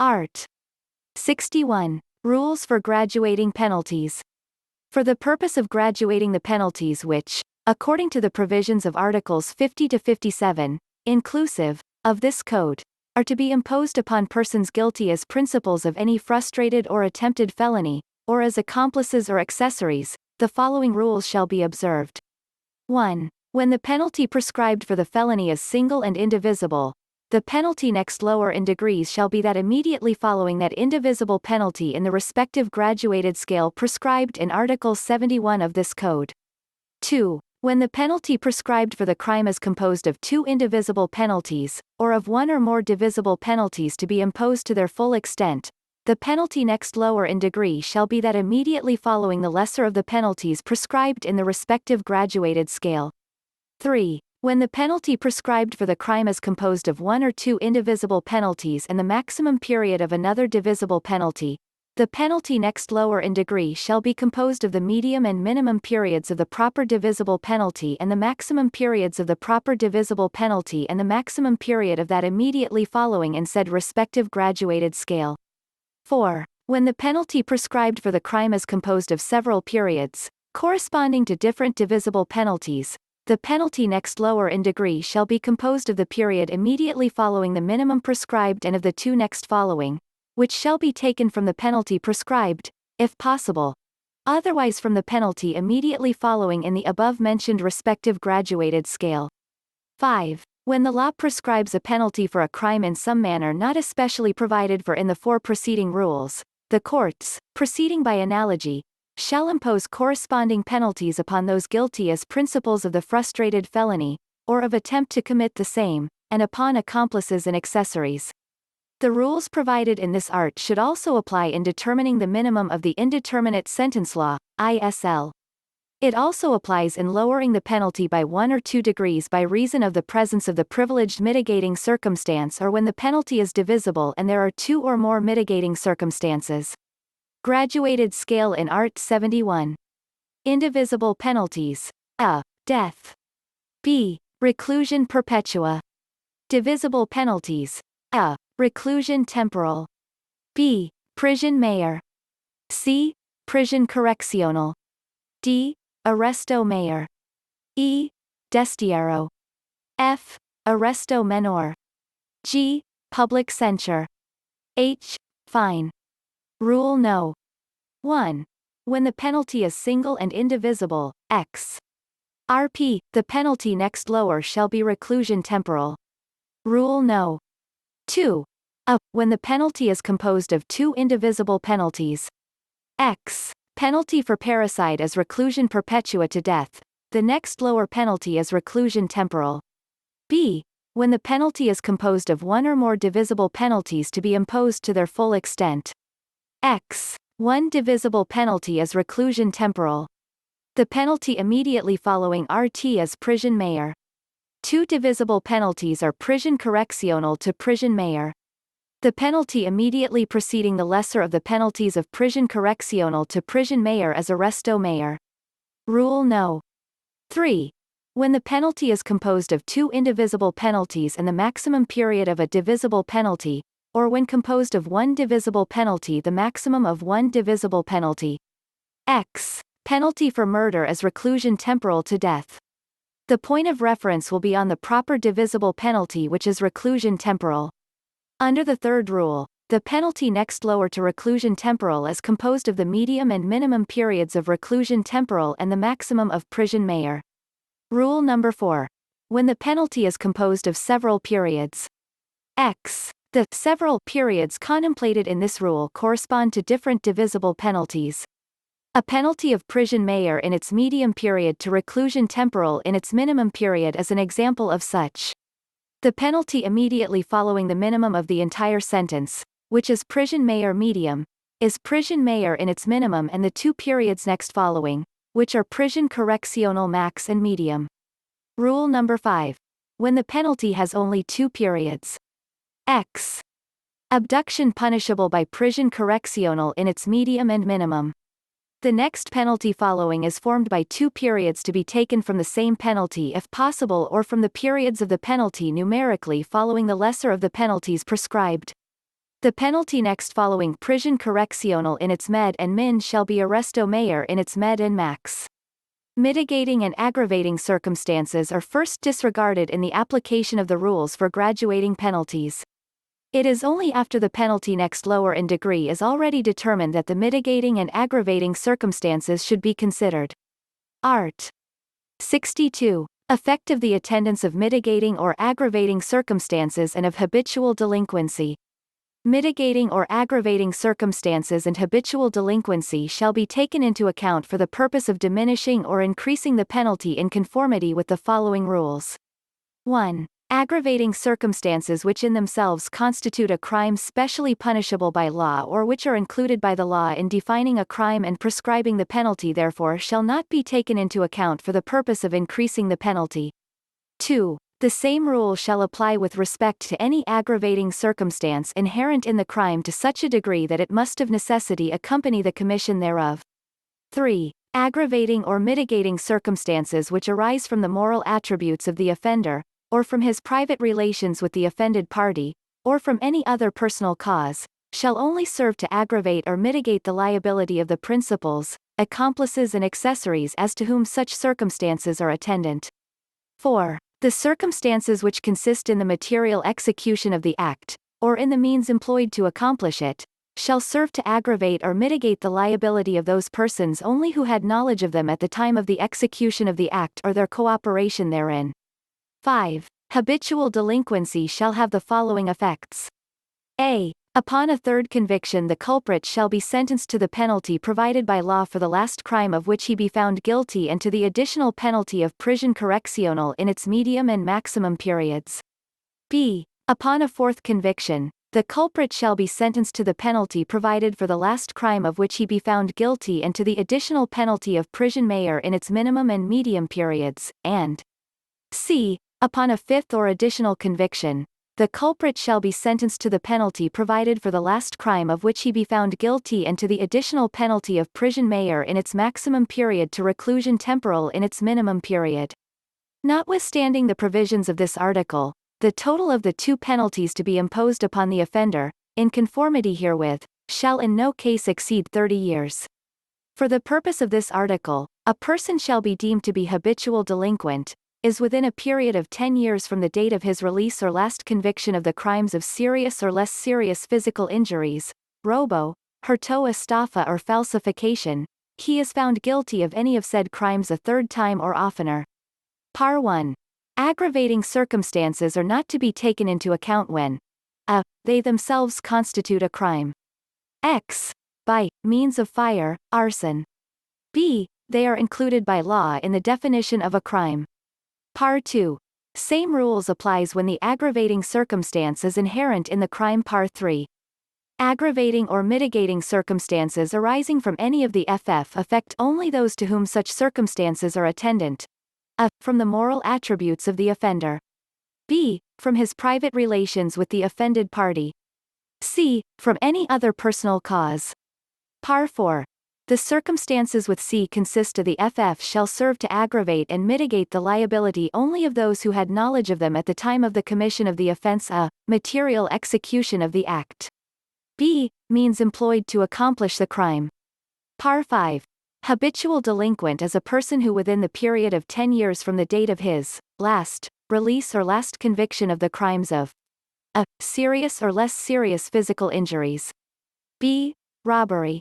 Art. 61. Rules for graduating penalties. For the purpose of graduating the penalties which, according to the provisions of Articles 50 to 57, inclusive, of this Code, are to be imposed upon persons guilty as principals of any frustrated or attempted felony, or as accomplices or accessories, the following rules shall be observed. 1. When the penalty prescribed for the felony is single and indivisible, the penalty next lower in degrees shall be that immediately following that indivisible penalty in the respective graduated scale prescribed in Article 71 of this Code. 2. When the penalty prescribed for the crime is composed of two indivisible penalties, or of one or more divisible penalties to be imposed to their full extent, the penalty next lower in degree shall be that immediately following the lesser of the penalties prescribed in the respective graduated scale. 3. When the penalty prescribed for the crime is composed of one or two indivisible penalties and the maximum period of another divisible penalty, the penalty next lower in degree shall be composed of the medium and minimum periods of the proper divisible penalty and the maximum periods of the proper divisible penalty and the maximum period of that immediately following in said respective graduated scale. 4. When the penalty prescribed for the crime is composed of several periods, corresponding to different divisible penalties, the penalty next lower in degree shall be composed of the period immediately following the minimum prescribed and of the two next following, which shall be taken from the penalty prescribed, if possible, otherwise from the penalty immediately following in the above-mentioned respective graduated scale. 5. When the law prescribes a penalty for a crime in some manner not especially provided for in the four preceding rules, the courts, proceeding by analogy, shall impose corresponding penalties upon those guilty as principals of the frustrated felony, or of attempt to commit the same, and upon accomplices and accessories. The rules provided in this art should also apply in determining the minimum of the indeterminate sentence law, ISL. It also applies in lowering the penalty by 1 or 2 degrees by reason of the presence of the privileged mitigating circumstance or when the penalty is divisible and there are 2 or more mitigating circumstances. Graduated scale in Art 71. Indivisible penalties. A. Death. B. Reclusion perpetua. Divisible penalties. A. Reclusion temporal. B. Prisión mayor. C. Prisión correccional. D. Arresto mayor. E. Destierro. F. Arresto menor. G. Public censure. H. Fine. Rule No. 1. When the penalty is single and indivisible, X. RP, the penalty next lower shall be reclusion temporal. Rule No. 2. When the penalty is composed of two indivisible penalties. X. Penalty for parricide is reclusion perpetua to death. The next lower penalty is reclusion temporal. B. When the penalty is composed of one or more divisible penalties to be imposed to their full extent. X. One divisible penalty is reclusion temporal. The penalty immediately following RT is prisión mayor. Two divisible penalties are prisión correccional to prisión mayor. The penalty immediately preceding the lesser of the penalties of prisión correccional to prisión mayor is arresto mayor. Rule No. 3. When the penalty is composed of two indivisible penalties and the maximum period of a divisible penalty, or when composed of one divisible penalty the maximum of one divisible penalty. X. Penalty for murder is reclusion temporal to death. The point of reference will be on the proper divisible penalty which is reclusion temporal. Under the third rule, the penalty next lower to reclusion temporal is composed of the medium and minimum periods of reclusion temporal and the maximum of prisión mayor. Rule number 4. When the penalty is composed of several periods. X. The several periods contemplated in this rule correspond to different divisible penalties. A penalty of prisión mayor in its medium period to reclusion temporal in its minimum period is an example of such. The penalty immediately following the minimum of the entire sentence, which is prisión mayor medium, is prisión mayor in its minimum and the two periods next following, which are prisión correccional max and medium. Rule number 5. When the penalty has only two periods. X. Abduction punishable by prisión correccional in its medium and minimum. The next penalty following is formed by two periods to be taken from the same penalty if possible or from the periods of the penalty numerically following the lesser of the penalties prescribed. The penalty next following prisión correccional in its med and min shall be arresto mayor in its med and max. Mitigating and aggravating circumstances are first disregarded in the application of the rules for graduating penalties. It is only after the penalty next lower in degree is already determined that the mitigating and aggravating circumstances should be considered. Art. 62. Effect of the attendance of mitigating or aggravating circumstances and of habitual delinquency. Mitigating or aggravating circumstances and habitual delinquency shall be taken into account for the purpose of diminishing or increasing the penalty in conformity with the following rules. 1. Aggravating circumstances which in themselves constitute a crime specially punishable by law or which are included by the law in defining a crime and prescribing the penalty therefore shall not be taken into account for the purpose of increasing the penalty. 2. The same rule shall apply with respect to any aggravating circumstance inherent in the crime to such a degree that it must of necessity accompany the commission thereof. 3. Aggravating or mitigating circumstances which arise from the moral attributes of the offender, or from his private relations with the offended party, or from any other personal cause, shall only serve to aggravate or mitigate the liability of the principals, accomplices and accessories as to whom such circumstances are attendant. 4. The circumstances which consist in the material execution of the act, or in the means employed to accomplish it, shall serve to aggravate or mitigate the liability of those persons only who had knowledge of them at the time of the execution of the act or their cooperation therein. 5. Habitual delinquency shall have the following effects. A. Upon a third conviction the culprit shall be sentenced to the penalty provided by law for the last crime of which he be found guilty and to the additional penalty of prisión correccional in its medium and maximum periods. B. Upon a fourth conviction, the culprit shall be sentenced to the penalty provided for the last crime of which he be found guilty and to the additional penalty of prisión mayor in its minimum and medium periods, and C. Upon a fifth or additional conviction, the culprit shall be sentenced to the penalty provided for the last crime of which he be found guilty and to the additional penalty of prisión mayor in its maximum period to reclusion temporal in its minimum period. Notwithstanding the provisions of this article, the total of the two penalties to be imposed upon the offender, in conformity herewith, shall in no case exceed 30 years. For the purpose of this article, a person shall be deemed to be habitual delinquent, is within a period of 10 years from the date of his release or last conviction of the crimes of serious or less serious physical injuries, robo, hurto estafa or falsification, he is found guilty of any of said crimes a third time or oftener. Par 1. Aggravating circumstances are not to be taken into account when a. They themselves constitute a crime. X. By means of fire, arson. B. They are included by law in the definition of a crime. Par 2. Same rules applies when the aggravating circumstance is inherent in the crime. Par 3. Aggravating or mitigating circumstances arising from any of the FF affect only those to whom such circumstances are attendant. A. From the moral attributes of the offender. B. From his private relations with the offended party. C. From any other personal cause. Par 4. The circumstances with C consist of the FF shall serve to aggravate and mitigate the liability only of those who had knowledge of them at the time of the commission of the offense. A. Material execution of the act. B. Means employed to accomplish the crime. Par 5. Habitual delinquent is a person who within the period of 10 years from the date of his last release or last conviction of the crimes of a. Serious or less serious physical injuries. B. Robbery.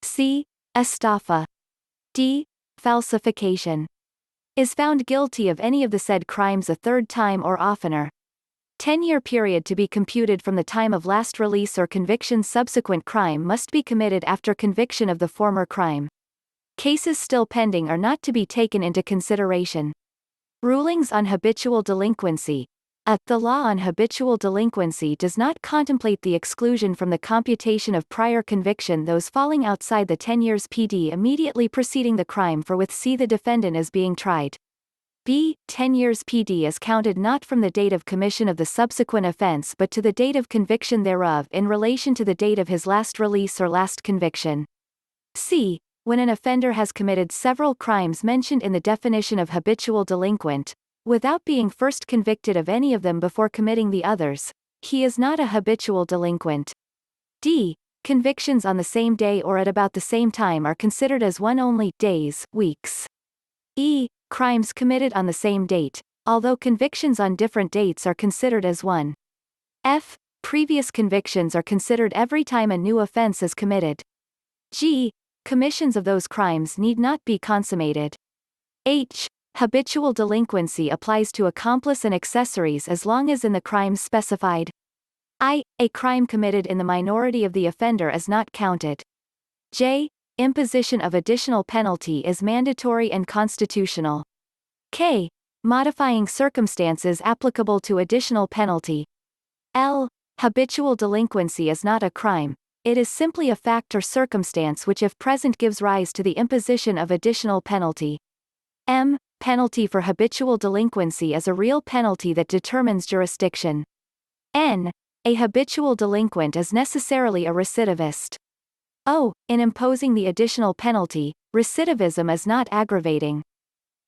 C. Estafa. D. Falsification. Is found guilty of any of the said crimes a third time or oftener. 10-year period to be computed from the time of last release or conviction. Subsequent crime must be committed after conviction of the former crime. Cases still pending are not to be taken into consideration. Rulings on habitual delinquency. The law on habitual delinquency does not contemplate the exclusion from the computation of prior conviction those falling outside the 10 years PD immediately preceding the crime for which C the defendant is being tried. B. 10 years PD is counted not from the date of commission of the subsequent offense but to the date of conviction thereof in relation to the date of his last release or last conviction. C. When an offender has committed several crimes mentioned in the definition of habitual delinquent, without being first convicted of any of them before committing the others, he is not a habitual delinquent. D. Convictions on the same day or at about the same time are considered as one only, days, weeks. E. Crimes committed on the same date, although convictions on different dates are considered as one. F. Previous convictions are considered every time a new offense is committed. G. Commissions of those crimes need not be consummated. H. Habitual delinquency applies to accomplice and accessories as long as in the crimes specified. I. A crime committed in the minority of the offender is not counted. J. Imposition of additional penalty is mandatory and constitutional. K. Modifying circumstances applicable to additional penalty. L. Habitual delinquency is not a crime. It is simply a fact or circumstance which if present gives rise to the imposition of additional penalty. M. Penalty for habitual delinquency is a real penalty that determines jurisdiction. N. A habitual delinquent is necessarily a recidivist. O. In imposing the additional penalty, recidivism is not aggravating.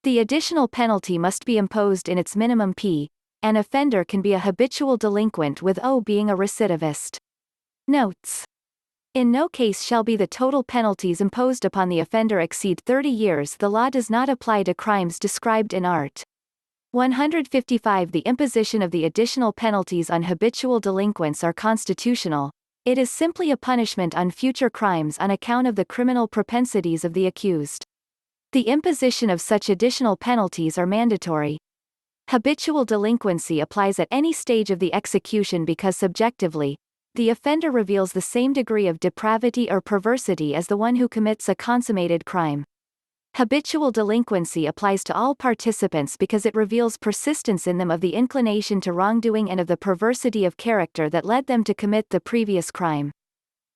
The additional penalty must be imposed in its minimum p. An offender can be a habitual delinquent with O being a recidivist. Notes. In no case shall be the total penalties imposed upon the offender exceed 30 years. The law does not apply to crimes described in Art. 155. The imposition of the additional penalties on habitual delinquents are constitutional. It is simply a punishment on future crimes on account of the criminal propensities of the accused. The imposition of such additional penalties are mandatory. Habitual delinquency applies at any stage of the execution because subjectively, the offender reveals the same degree of depravity or perversity as the one who commits a consummated crime. Habitual delinquency applies to all participants because it reveals persistence in them of the inclination to wrongdoing and of the perversity of character that led them to commit the previous crime.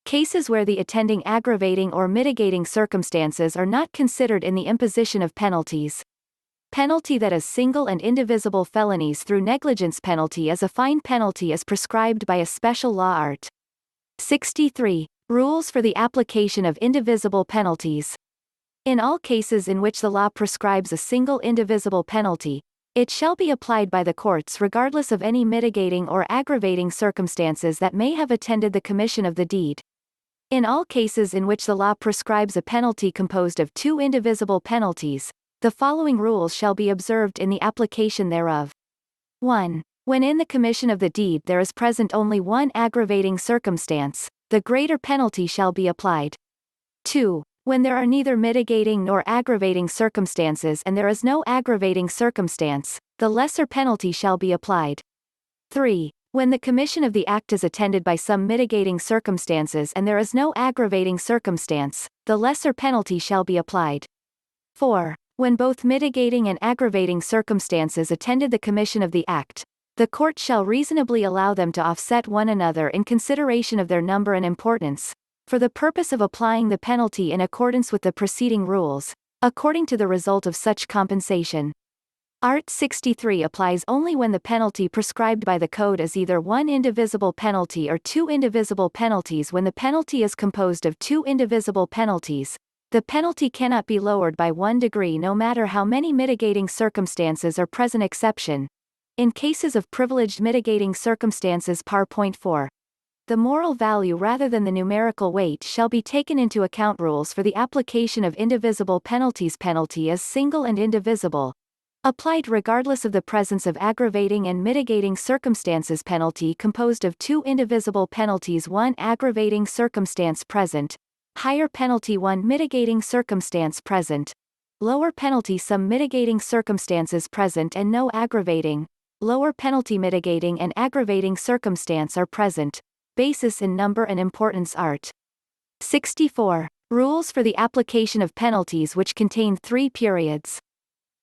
Cases where the attending aggravating or mitigating circumstances are not considered in the imposition of penalties. Penalty that is single and indivisible felonies through negligence. Penalty as a fine penalty is prescribed by a special law. Art. 63. Rules for the application of indivisible penalties. In all cases in which the law prescribes a single indivisible penalty, it shall be applied by the courts regardless of any mitigating or aggravating circumstances that may have attended the commission of the deed. In all cases in which the law prescribes a penalty composed of two indivisible penalties, the following rules shall be observed in the application thereof. 1. When in the commission of the deed there is present only one aggravating circumstance, the greater penalty shall be applied. 2. When there are neither mitigating nor aggravating circumstances and there is no aggravating circumstance, the lesser penalty shall be applied. 3. When the commission of the act is attended by some mitigating circumstances and there is no aggravating circumstance, the lesser penalty shall be applied. 4. When both mitigating and aggravating circumstances attended the commission of the act, the court shall reasonably allow them to offset one another in consideration of their number and importance, for the purpose of applying the penalty in accordance with the preceding rules, according to the result of such compensation. Art. 63 applies only when the penalty prescribed by the code is either one indivisible penalty or two indivisible penalties. When the penalty is composed of two indivisible penalties, the penalty cannot be lowered by 1 degree no matter how many mitigating circumstances are present. Exception. In cases of privileged mitigating circumstances. Par. 4. The moral value rather than the numerical weight shall be taken into account. Rules for the application of indivisible penalties. Penalty is single and indivisible, applied regardless of the presence of aggravating and mitigating circumstances. Penalty composed of two indivisible penalties. 1 aggravating circumstance present. Higher penalty. 1 mitigating circumstance present. Lower penalty. Some mitigating circumstances present and no aggravating. Lower penalty. Mitigating and aggravating circumstance are present. Basis in number and importance. Art. 64. Rules for the application of penalties which contain 3 periods.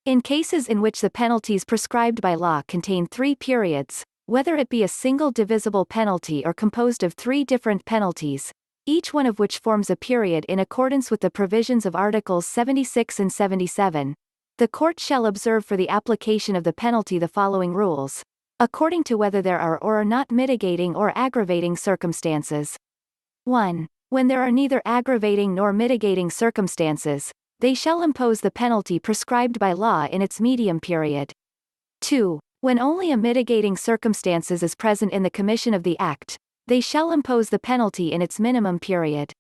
In cases in which the penalties prescribed by law contain 3 periods, whether it be a single divisible penalty or composed of 3 different penalties, each one of which forms a period in accordance with the provisions of Articles 76 and 77, the court shall observe for the application of the penalty the following rules, according to whether there are or are not mitigating or aggravating circumstances. 1. When there are neither aggravating nor mitigating circumstances, they shall impose the penalty prescribed by law in its medium period. 2. When only a mitigating circumstances is present in the commission of the act, they shall impose the penalty in its minimum period.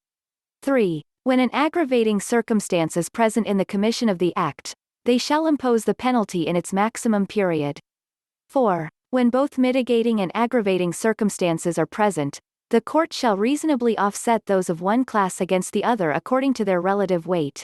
3. When an aggravating circumstance is present in the commission of the act, they shall impose the penalty in its maximum period. 4. When both mitigating and aggravating circumstances are present, the court shall reasonably offset those of one class against the other according to their relative weight.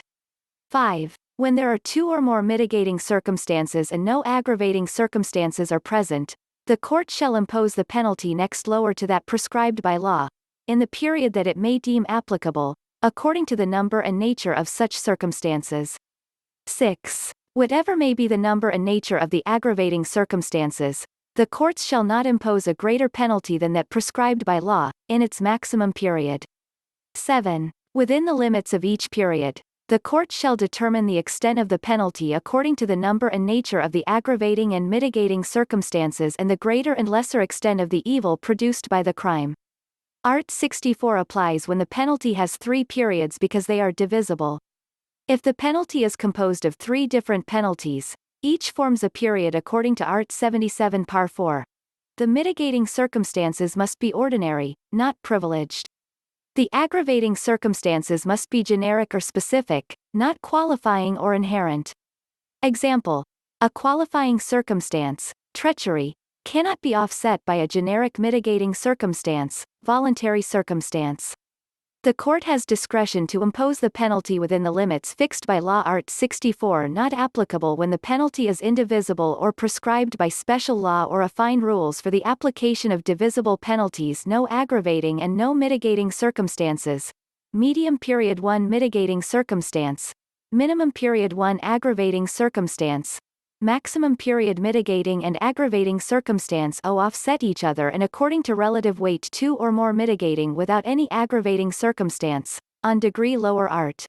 5. When there are two or more mitigating circumstances and no aggravating circumstances are present, the court shall impose the penalty next lower to that prescribed by law, in the period that it may deem applicable, according to the number and nature of such circumstances. 6. Whatever may be the number and nature of the aggravating circumstances, the courts shall not impose a greater penalty than that prescribed by law, in its maximum period. 7. Within the limits of each period, the court shall determine the extent of the penalty according to the number and nature of the aggravating and mitigating circumstances and the greater and lesser extent of the evil produced by the crime. Art. 64 applies when the penalty has 3 periods because they are divisible. If the penalty is composed of 3 different penalties, each forms a period according to Art. 77 par 4. The mitigating circumstances must be ordinary, not privileged. The aggravating circumstances must be generic or specific, not qualifying or inherent. Example: a qualifying circumstance, treachery, cannot be offset by a generic mitigating circumstance, voluntary circumstance. The court has discretion to impose the penalty within the limits fixed by law. Art. 64 not applicable when the penalty is indivisible or prescribed by special law or a fine. Rules for the application of divisible penalties: no aggravating and no mitigating circumstances. Medium period 1 mitigating circumstance. Minimum period 1 aggravating circumstance. Maximum period mitigating and aggravating circumstance offset each other and according to relative weight 2 or more mitigating without any aggravating circumstance, on degree lower. Art.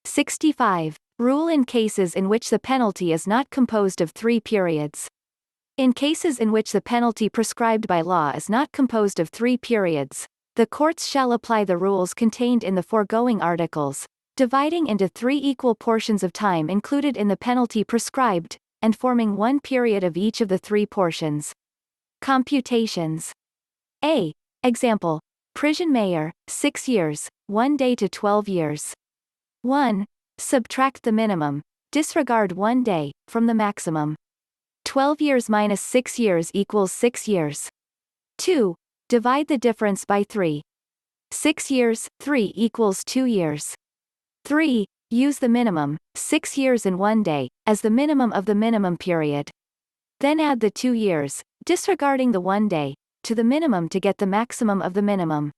65. Rule in cases in which the penalty is not composed of 3 periods. In cases in which the penalty prescribed by law is not composed of 3 periods, the courts shall apply the rules contained in the foregoing articles, dividing into 3 equal portions of time included in the penalty prescribed, and forming 1 period of each of the 3 portions. Computations. A. Example: Prison Mayor, 6 years, 1 day to 12 years. 1. Subtract the minimum, disregard 1 day, from the maximum. 12 years minus 6 years equals 6 years. 2. Divide the difference by 3. 6 years, 3 equals 2 years. 3. Use the minimum, 6 years and 1 day, as the minimum of the minimum period. Then add the 2 years, disregarding the 1 day, to the minimum to get the maximum of the minimum.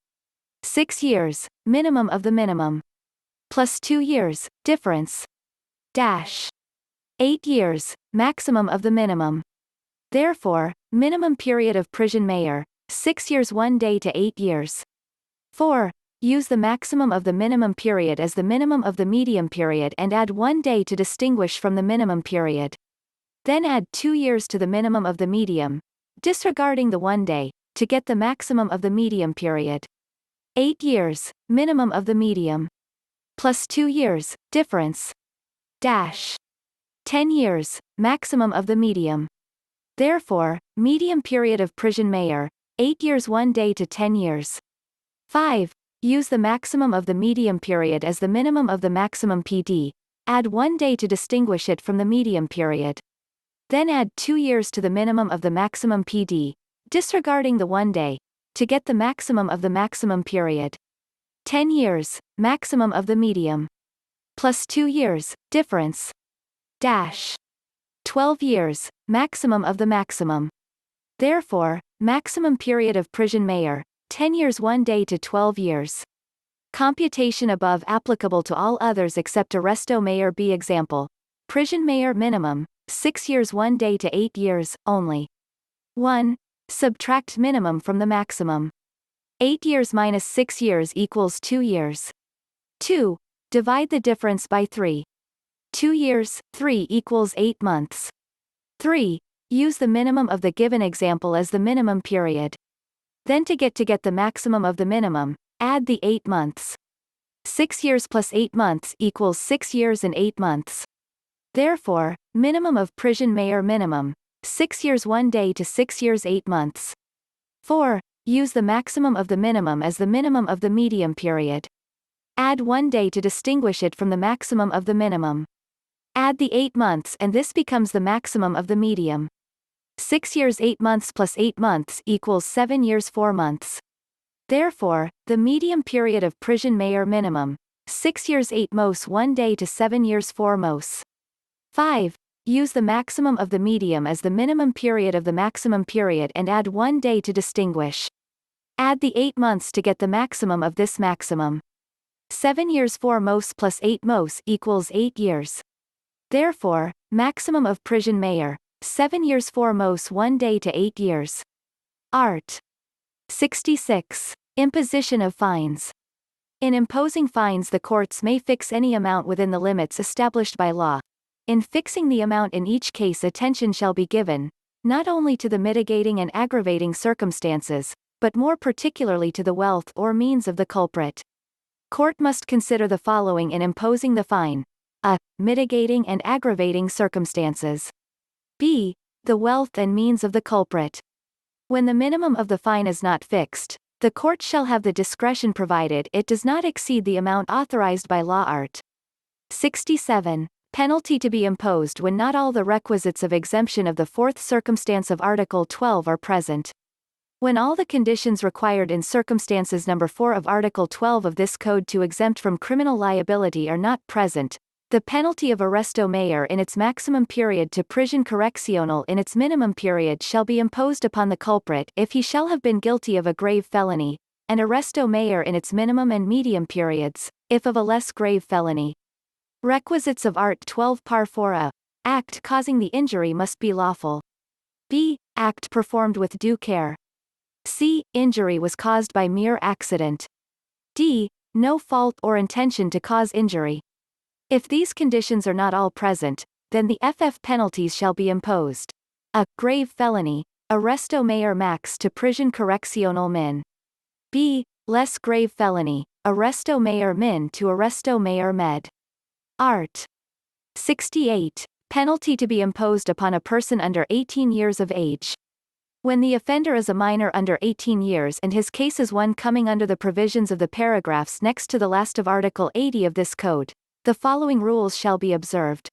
6 years, minimum of the minimum. Plus 2 years, difference. Dash. 8 years, maximum of the minimum. Therefore, minimum period of prison mayor, 6 years 1 day to 8 years. 4. Use the maximum of the minimum period as the minimum of the medium period and add 1 day to distinguish from the minimum period. Then add 2 years to the minimum of the medium, disregarding the 1 day, to get the maximum of the medium period. 8 years, minimum of the medium. Plus 2 years, difference. Dash. 10 years, maximum of the medium. Therefore, medium period of prison mayor, 8 years 1 day to 10 years. 5. Use the maximum of the medium period as the minimum of the maximum PD, add 1 day to distinguish it from the medium period. Then add 2 years to the minimum of the maximum PD, disregarding the 1 day, to get the maximum of the maximum period. 10 years, maximum of the medium. Plus 2 years, difference. Dash. 12 years, maximum of the maximum. Therefore, maximum period of prison mayor, 10 years 1 day to 12 years. Computation above applicable to all others except arresto mayor. B. Example: prison mayor minimum, 6 years 1 day to 8 years, only. 1. Subtract minimum from the maximum. 8 years minus 6 years equals 2 years. 2. Divide the difference by 3. 2 years, 3 equals 8 months. 3. Use the minimum of the given example as the minimum period. Then to get the maximum of the minimum, add the 8 months. 6 years plus 8 months equals 6 years and 8 months. Therefore, minimum of prison mayor minimum, 6 years 1 day to 6 years 8 months. 4. use the maximum of the minimum as the minimum of the medium period. Add 1 day to distinguish it from the maximum of the minimum. Add the 8 months and this becomes the maximum of the medium. 6 years 8 months plus 8 months equals 7 years 4 months. Therefore, the medium period of Prisian Mayer minimum, 6 years 8 mos 1 day to 7 years 4 mos. 5. Use the maximum of the medium as the minimum period of the maximum period and add 1 day to distinguish. Add the 8 months to get the maximum of this maximum. 7 years 4 mos plus 8 mos equals 8 years. Therefore, maximum of Prisian Mayer, 7 years 4 mos 1 day to 8 years. Art. 66. Imposition of fines. In imposing fines, the courts may fix any amount within the limits established by law. In fixing the amount in each case, attention shall be given, not only to the mitigating and aggravating circumstances, but more particularly to the wealth or means of the culprit. Court must consider the following in imposing the fine: a. Mitigating and aggravating circumstances. b. The wealth and means of the culprit. When the minimum of the fine is not fixed, the court shall have the discretion provided it does not exceed the amount authorized by law. Art. 67. Penalty to be imposed when not all the requisites of exemption of the fourth circumstance of Article 12 are present. When all the conditions required in circumstances number 4 of Article 12 of this code to exempt from criminal liability are not present, the penalty of arresto mayor in its maximum period to prisión correccional in its minimum period shall be imposed upon the culprit if he shall have been guilty of a grave felony, and arresto mayor in its minimum and medium periods, if of a less grave felony. Requisites of Art 12 par 4. A. Act causing the injury must be lawful. b. Act performed with due care. c. Injury was caused by mere accident. d. No fault or intention to cause injury. If these conditions are not all present, then the FF penalties shall be imposed. A. Grave felony, arresto mayor max to prisión correccional min. b. Less grave felony, arresto mayor min to arresto mayor med. Art. 68. Penalty to be imposed upon a person under 18 years of age. When the offender is a minor under 18 years and his case is one coming under the provisions of the paragraphs next to the last of Article 80 of this code, the following rules shall be observed.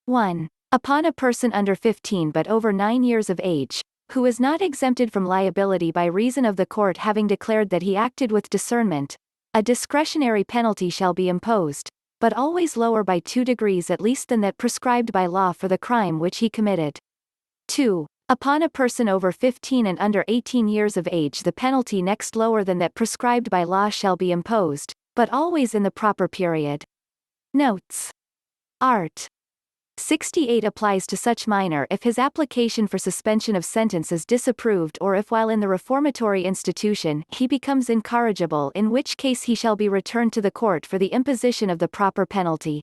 1. Upon a person under 15 but over 9 years of age, who is not exempted from liability by reason of the court having declared that he acted with discernment, a discretionary penalty shall be imposed, but always lower by 2 degrees at least than that prescribed by law for the crime which he committed. 2. Upon a person over 15 and under 18 years of age, the penalty next lower than that prescribed by law shall be imposed, but always in the proper period. Notes. Art. 68 applies to such minor if his application for suspension of sentence is disapproved or if while in the reformatory institution he becomes incorrigible, in which case he shall be returned to the court for the imposition of the proper penalty.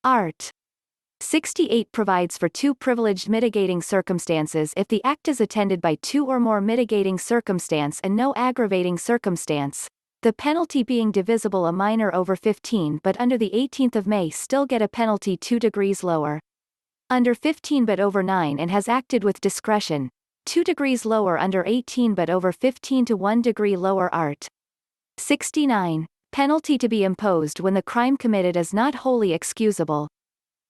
Art. 68 provides for 2 privileged mitigating circumstances if the act is attended by 2 or more mitigating circumstance and no aggravating circumstance, the penalty being divisible. A minor over 15 but under the 18th of May still get a penalty 2 degrees lower. Under 15 but over 9 and has acted with discretion, 2 degrees lower. Under 18 but over 15 to 1 degree lower. Art. 69. Penalty to be imposed when the crime committed is not wholly excusable.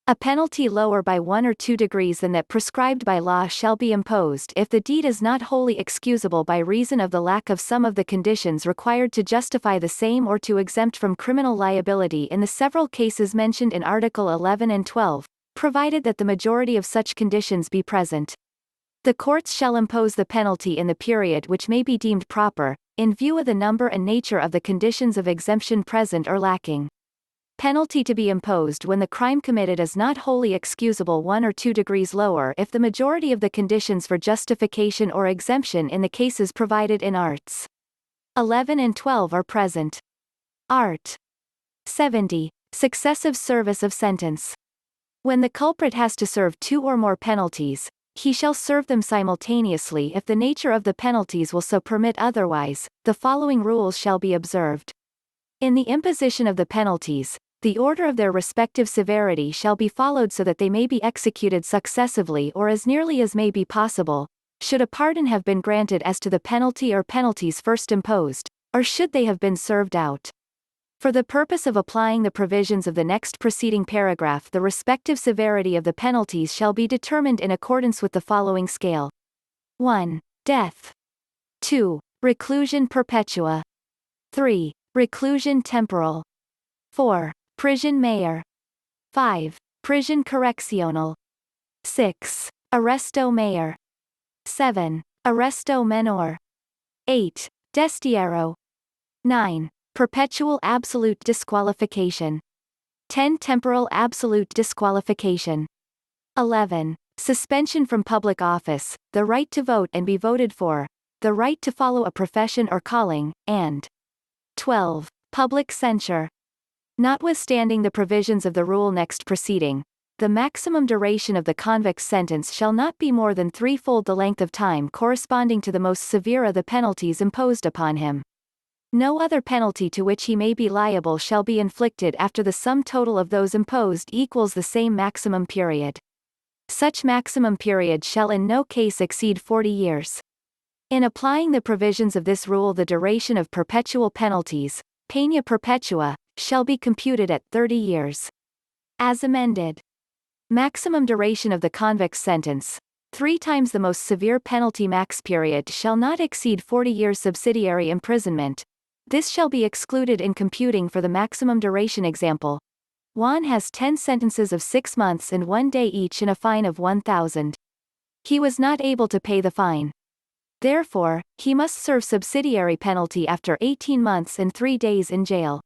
A penalty lower by 1 or 2 degrees than that prescribed by law shall be imposed if the deed is not wholly excusable by reason of the lack of some of the conditions required to justify the same or to exempt from criminal liability in the several cases mentioned in Article 11 and 12, provided that the majority of such conditions be present. The courts shall impose the penalty in the period which may be deemed proper, in view of the number and nature of the conditions of exemption present or lacking. Penalty to be imposed when the crime committed is not wholly excusable 1 or 2 degrees lower if the majority of the conditions for justification or exemption in the cases provided in Arts 11 and 12 are present. Art. 70. Successive service of sentence. When the culprit has to serve 2 or more penalties, he shall serve them simultaneously if the nature of the penalties will so permit. Otherwise, the following rules shall be observed. In the imposition of the penalties, the order of their respective severity shall be followed so that they may be executed successively or as nearly as may be possible, should a pardon have been granted as to the penalty or penalties first imposed, or should they have been served out? For the purpose of applying the provisions of the next preceding paragraph, the respective severity of the penalties shall be determined in accordance with the following scale. 1. Death. 2. Reclusion perpetua. 3. Reclusion temporal. 4. Prisión mayor. 5. Prisión correccional. 6. Arresto mayor. 7. Arresto menor. 8. Destierro. 9. Perpetual absolute disqualification. 10. Temporal absolute disqualification. 11. Suspension from public office, the right to vote and be voted for, the right to follow a profession or calling, and 12. Public censure. Notwithstanding the provisions of the rule next preceding, the maximum duration of the convict's sentence shall not be more than threefold the length of time corresponding to the most severe of the penalties imposed upon him. No other penalty to which he may be liable shall be inflicted after the sum total of those imposed equals the same maximum period. Such maximum period shall in no case exceed 40 years. In applying the provisions of this rule, the duration of perpetual penalties, pena perpetua, shall be computed at 30 years. As amended. Maximum duration of the convict's sentence, 3 times the most severe penalty max period, shall not exceed 40 years subsidiary imprisonment. This shall be excluded in computing for the maximum duration example. Juan has 10 sentences of 6 months and 1 day each and a fine of 1,000. He was not able to pay the fine. Therefore, he must serve subsidiary penalty after 18 months and 3 days in jail.